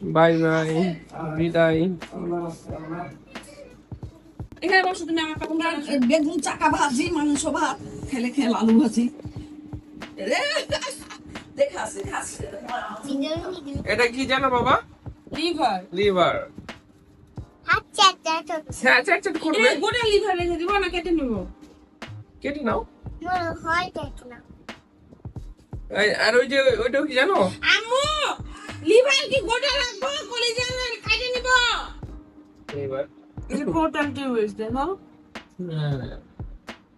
Bye bye, বিদায়। এখানে বসো তুমি, আমার পাপা বেগুন চাকা ভাজি, মাংস ভাত, খেলে খেলে আলু ভাজি। দেখাচ্ছে দেখাচ্ছে। এটা কি জানো বাবা? লিভার। লিভার। আচ্ছা হ্যাঁ, চাট চাট করবে। গোটা লিভার রেখে দিব না, কেটে নিব। কেটে নাও। হয় দেখো না আর ওই যে ওইটাও কি জানো? আম্মু লিভার কি গোটা রাখবো, কলিজা কেটে নিব? লিভার। এই যে পোর্টাল টিউবস দেখো।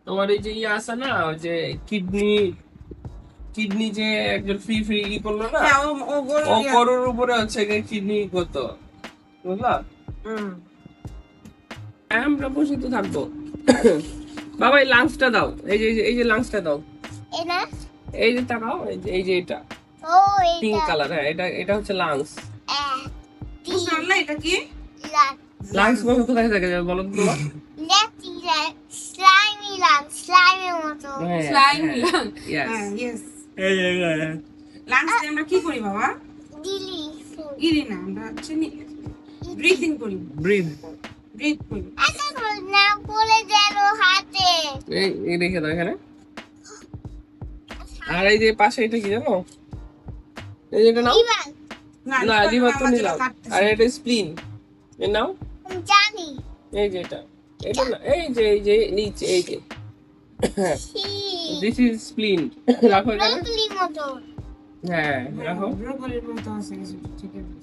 তোমার এই যে ইয়ে আছে না, ওই যে কিডনি যে একজন ফ্রি ই করলো না, হ্যাঁ, ও ও করোর উপরে হচ্ছে কিডনি করতো, বুঝলা? আমরা বসে তো থাকবো। বাবা এই লাঞ্চটা দাও, এই যে লাঞ্চটা দাও, এটা এই যে তাকাও, এই যে এটা ও পিঙ্ক এটা কালার। হ্যাঁ, এটা হচ্ছে লাঞ্চ। বুঝলাম না এটা কি। লাঞ্চ বলো কোথায় থাকে বলো তো তোমার? স্লাইমি মতো স্লাইম Yes. হ্যাঁ, ইয়েস। লাঞ্চে আমরা কি করি বাবা? দিলি গিরি না, আমরা হচ্ছে ব্রিথিং করি, ব্রিথ। ব্রিথ করি। এত না বলে যেন হাতে এই রেখে দাও এখানে। আর এই যে পাশে এটা কি জানো? এই যে এটা নাও। ইবান না, লিভার তো নিলাম। আর এটা স্প্লিন। এ নাও। জানি এই যে এটা না, এই যে নিচে এই যে। This is স্প্লিন। রাখো এখানে। ব্রোকলি মতো হ্যাঁ, রাখো। ব্রোকলির মতো আছে কিছু, ঠিক আছে।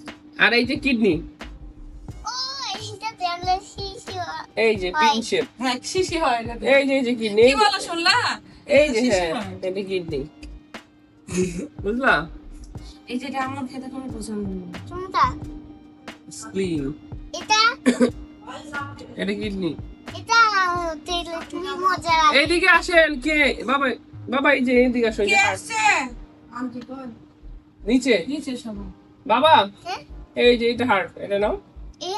আর এই যে কিডনি, ও এটা জানলে শিশু এই যে পিন শেপ, হ্যাঁ, শিশি হয় এটা। এই যে কিডনি, কি বলো শুনলা? এই যে শিশি হ্যাঁ, হয়। এটা কিডনি, বুঝলা? এই যেটা আমার খেতে খুব পছন্দ। কোনটা স্প্লিন, এটা এটা কিডনি। এটা তেলে তুমি মজা লাগে এইদিকে আসেন কে বাবা, বাবা এই যে এইদিকে আসো, এই কে যে হাত। আসছে? আন্টি কই? নিচে নিচে সব। বাবা, হ্যাঁ? এই যে এটা হার্ট, এটা নাও। এই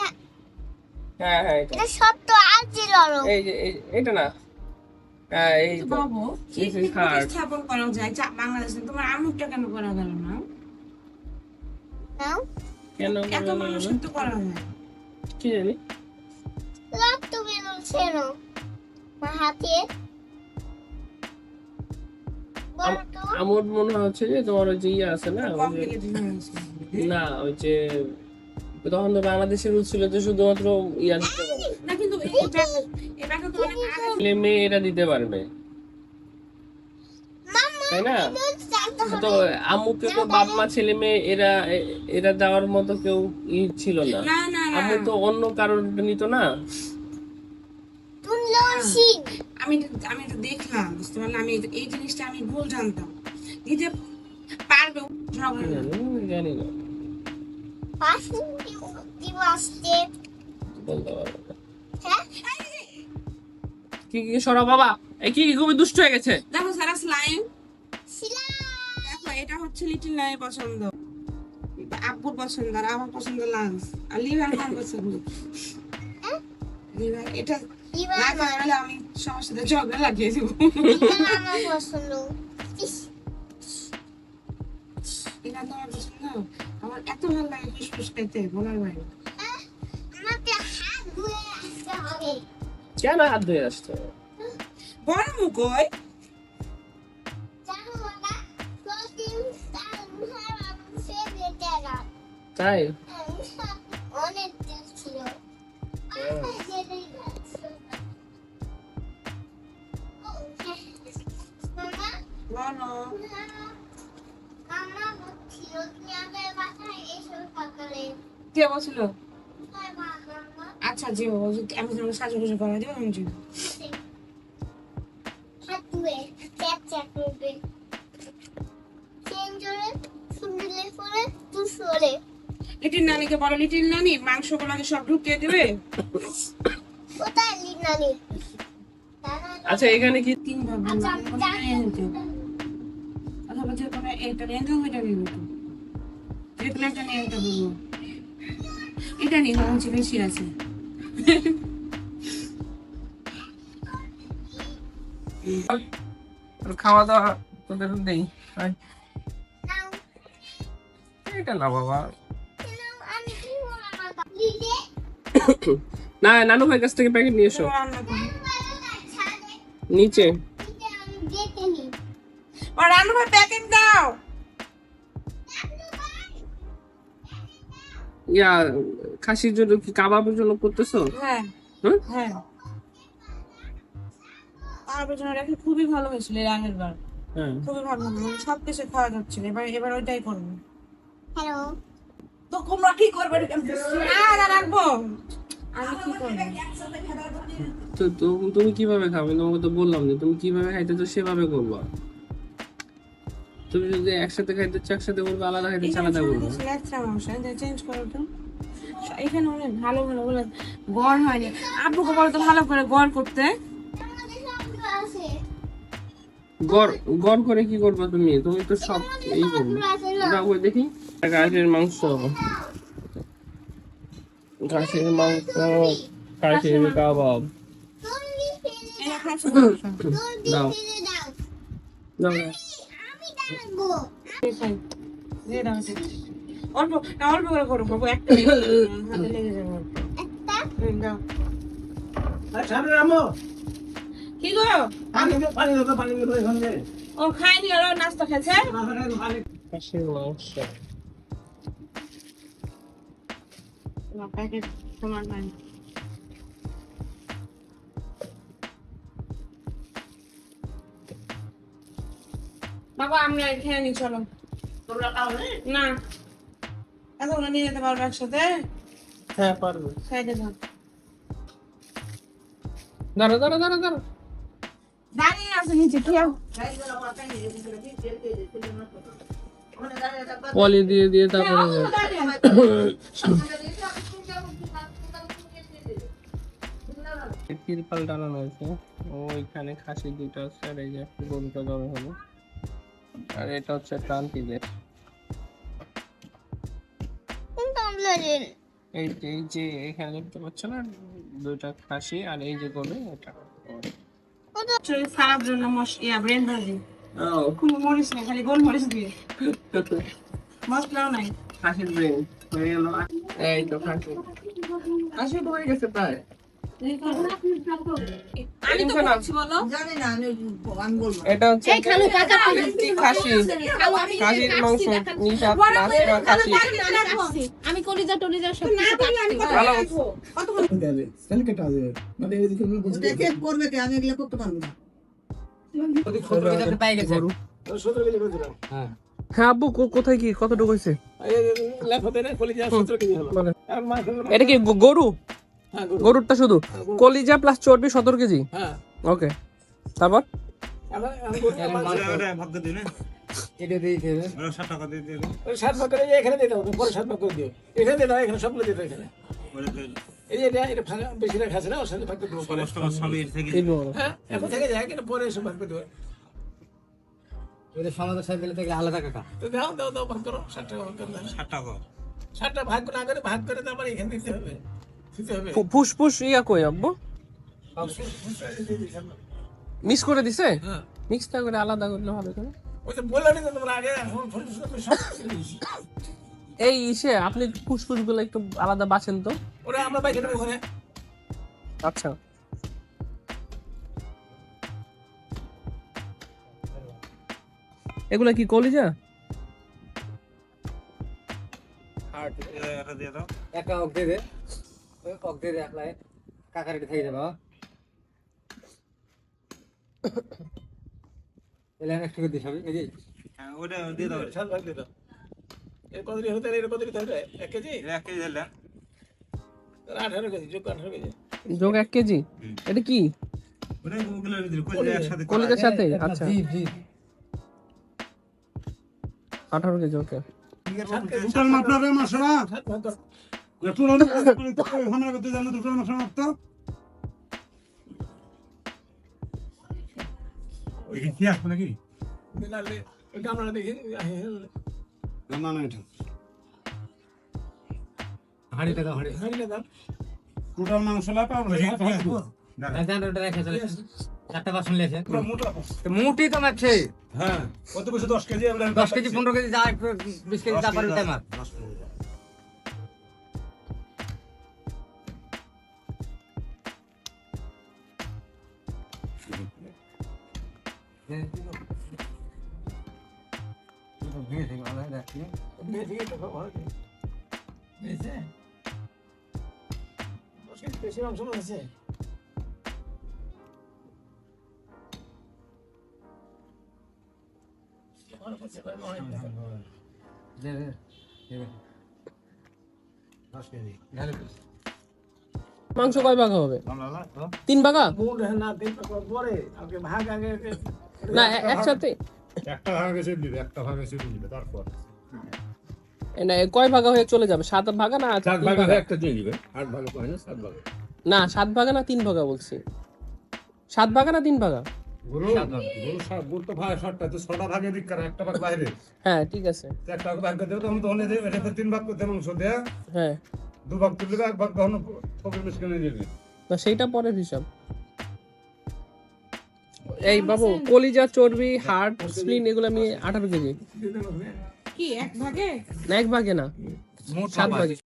হ্যাঁ হ্যাঁ, এটা এটা সব তো আজই লড়ো এটা না, হ্যাঁ এই তো। বাবু This is কিডনি hard. প্রতিস্থাপন করা যায় বাংলাদেশে, তোমার আমুকটা কেন করা গেল না? নাও কেন এত মানুষের তো করা যায়। কি জানি? লাভ তুমি ছিল মা হাতে বড় তো আমার মনে হচ্ছে যে তোমার ওই যে ইয়ে আছে না, ওই যে- কমপ্লিকেটেড হয়ে গেছে। না ওই যে তখন তো বাংলাদেশের রুল ছিল যে শুধুমাত্র ইয়া দিতে পারবে, না কিন্তু এটা তো অনেক আগে। ছেলে মেয়ে এরা দিতে পারবে, মাম্মা তাই না? জানতে তো হবে আম্মুকে তো বাপ মা ছেলে মেয়ে এরা দেওয়ার মতো কেউ ছিল না। না না না, আম্মু তো অন্য কারোর নিত না। তুমি লড়ছিস আমি তো দেখলাম, বুঝতে পারলাম। আমি এই জিনিসটা আমি ভুল জানতাম, দিতে পারবে ঝগড়া না। জানি না, পাশে দিব আসতে বলতে পারবো না। হ্যাঁ কি সরা বাবা, এই কি খুবই দুষ্ট হয়ে গেছে। দেখো সারা স্লাইম, শিলা দেখো এটা হচ্ছে লিটিল নাইয়ের পছন্দ, আব্বুর পছন্দ, আর আমার পছন্দ লাঞ্চ, আর লিভার কার পছন্দ? লিভার এটা দিবা না খাওয়ালে আমি সবার সাথে ঝগড়া লাগিয়ে দিব। আমার পছন্দ ইস, এটা তোমার পছন্দ? আমার এত ভালো লাগে ফুসফুস খেতে, বলার বাইরে। আমাকে হাত ধুয়ে আসতে হবে কেন হাত ধুয়ে আসতে হবে? বড় মুখ হয়। জানো বাবা প্রোটিন স্টার আমার ফেভারিট জায়গা তাই অনেক টেস্ট ছিল মামা বলো মামা বলছিল তুমি আমাদের বাসায় এসো সকালে কে বলছিল? মামা আচ্ছা যে আমি তোমাকে সাজুগুজু করা দিব, আমি যাবো। হাত ধুয়ে চ্যাপ চ্যাপ করবে চেঞ্জরে সুন্দর করে দুশোরে লিটিল নানিকে বলো, লিটিল নানি মাংসগুলোকে সব ঢুকিয়ে দেবে। কোথায় লিনানি আচ্ছা এখানে কি তিন ভাবে আচ্ছা আমি জানি অথবা যে কোনো এটা নিয়ে যাও, এটা নিয়ে যাও, যে কোনো একটা নিয়ে এটা বলবো, এটা নিয়ে যাও, হচ্ছে বেশি আছে। খাওয়া দাওয়া তোদের নেই? নাও এটা না বাবা, নাও না নানু ভাইয়ের কাছ থেকে প্যাকেট নিয়ে এসো রান্না করি নিচে। ও রান্না ভাই প্যাকেট দাও ইয়া খাসির জন্য কি কাবাবের জন্য করতেছো? হ্যাঁ হুম? হ্যাঁ আমার পেছনে রেখে খুবই ভালো হয়েছিল এর আগের বার, হ্যাঁ খুবই ভালো হয়েছিল, সবকিছু খাওয়া যাচ্ছিল। এবার ওইটাই করবো। হ্যালো তো তোমরা কি করবে না রাখবো, আমি কি করবো? তো তুমি কিভাবে খাবে? তোমাকে তো বললাম যে তুমি কিভাবে খাইতে তো সেভাবে করবা। তুমি যদি একসাথে খাইতে চাও একসাথে করবে, আলাদা খাইতে চাও আলাদা করবে। চেঞ্জ করো তো। এখানে অনেক ভালো ভালো বলে গড় হয়নি। আব্বুকে বলো তো ভালো করে গড় করতে। গড় করে কি করবা তুমি? তুমি তো সব এই করবে। দাও কই দেখি। খাসির মাংস, খাসির মাংস, খাসির কাবাব। এটা খাচ্ছি দাও দাও দাও। দিয়ে দাও এটা। অল্প অল্প করে করো বাবু, একটা হাতে লেগে যাবে অল্প। দাও। কি গো? ও খাইনি, আর ও নাস্তা খেয়েছে। খাসির মাংস। প্যাকেট তোমার নাই। বাবা আমি আর খেয়ে নি, চলো। না এতগুলো নিয়ে যেতে পারবো একসাথে? হ্যাঁ পারবে। সাইডে দাও। দাঁড়া দাঁড়া দাঁড়া দাঁড়া। দাঁড়িয়ে আছে নিচে, খেয়াও। পলি দিয়ে দিয়ে তারপরে তিরপাল টানানো হয়েছে। ওইখানে খাসি দুটো আছে, আর এই যে গরুটা ধরে হলো, আর এটা হচ্ছে টানটিদের। এই যে এখানে দেখতে পাচ্ছ না দুইটা খাসি, আর এই যে গরু এটা। শরীর খারাপ জন্য ব্রেন ভাজি কোনো মরিচ নেই, খালি গোল মরিচ দিয়ে, মশলাও নাই। খাসির ব্রেন হয়ে গেল। এই তো খাসি খাসি তো হয়ে গেছে প্রায়। আমি তো বলছি বলো। জানি না, আমি বলবো। এটা হচ্ছে খাসি, খাসির মাংস, নিশাত মাছ খাসি। আমি কলিজা টলিজা সব কিছু কাটছি। ভালো দেখে করবে কে? আমি এগুলো করতে পারবো না। গরু। হ্যাঁ আব্বু কোথায় কি কতটুকু হয়েছে? এটা কি গরু? গরুরটা শুধু কলিজা প্লাস চর্বি 17 কেজি। ওকে, তারপর আলাদা কাকা ফুসফুস ইয়া কই আব্বু? মিক্স করে দিছে? মিক্স না করে আলাদা করলে হবে কেন? এই ইসে আপনি ফুসফুস গুলো একটু আলাদা বাছেন তো। আচ্ছা এগুলা কি কলিজা? একটা অক দিয়ে দে, অক দিয়ে দে একলাই কাকার থেকে যাবে। এলে একটু করে দিস হবে এই যে ওটা দিয়ে দাও, সাত ভাগ দিয়ে দাও। এর কত দিন হতে এর কত দিন হতে 1 কেজি 1 কেজি দিলাম, 18 কেজি যোগ 18 কেজি যোগ 1 কেজি। এটা কি ওটা ওগুলোর ভিতরে কলিজা একসাথে কলিজার সাথে? আচ্ছা জি জি 18 কেজি। ওকে টোটাল মাপলারে মাছরা সাত ভাগ কর। টোটাল ওখানে করতে জানো টোটাল মাছ মাপ তো ওই কি আছে নাকি? দিনালে ওই কামড়া দেখি না না এটা হাড়িটা দাও, হাড়ি হারিয়ে দাও। টোটাল মাংসলা পাবো ওটা রেখে চলে চারটা বাসন লেছে মোটা মুটি তো মারছে। হ্যাঁ কত বসে 10 কেজি আমরা 10 কেজি 15 কেজি যা 20 কেজি যা পারে তাই মার। ভেঙে ভালো হয় দেখি বেশি তো ভালো বেশি বেশি অংশ আছে দে দে 10 কেজি ঢালে মাংস কয় ভাগা হবে 3 ভাগা গুড় না দিন পরে আগে ভাগ আগে না একসাথে একটা ভাগে সেপ দিবে একটা ভাগে সেপ দিবে তারপর না কয় ভাগা হয়ে চলে যাবে 7 ভাগা না 7 3 ভাগে ভাগা? একটা দিয়ে দিবে 8 ভাগে কয় না 7 ভাগে না 7 ভাগা না 3 ভাগা বলছি 7 ভাগা না 3 ভাগা গুরু গুরু তো ভাগ 7টা তো 6টা ভাগে দিক করে একটা ভাগ বাইরে হ্যাঁ ঠিক আছে তো একটা ভাগ করে দেব তখন তো হলে দেবে এটা 3 ভাগ করতে মাংস দেয়া হ্যাঁ 2 ভাগ তুললে 1 ভাগ তখন ফকির মিশকানে দিবে না সেইটা পরের হিসাব এই বাবু কলিজা চর্বি হার্ট স্প্লিন এগুলো আমি 18 কেজি কি এক ভাগে না 1 ভাগে না 7 ভাগে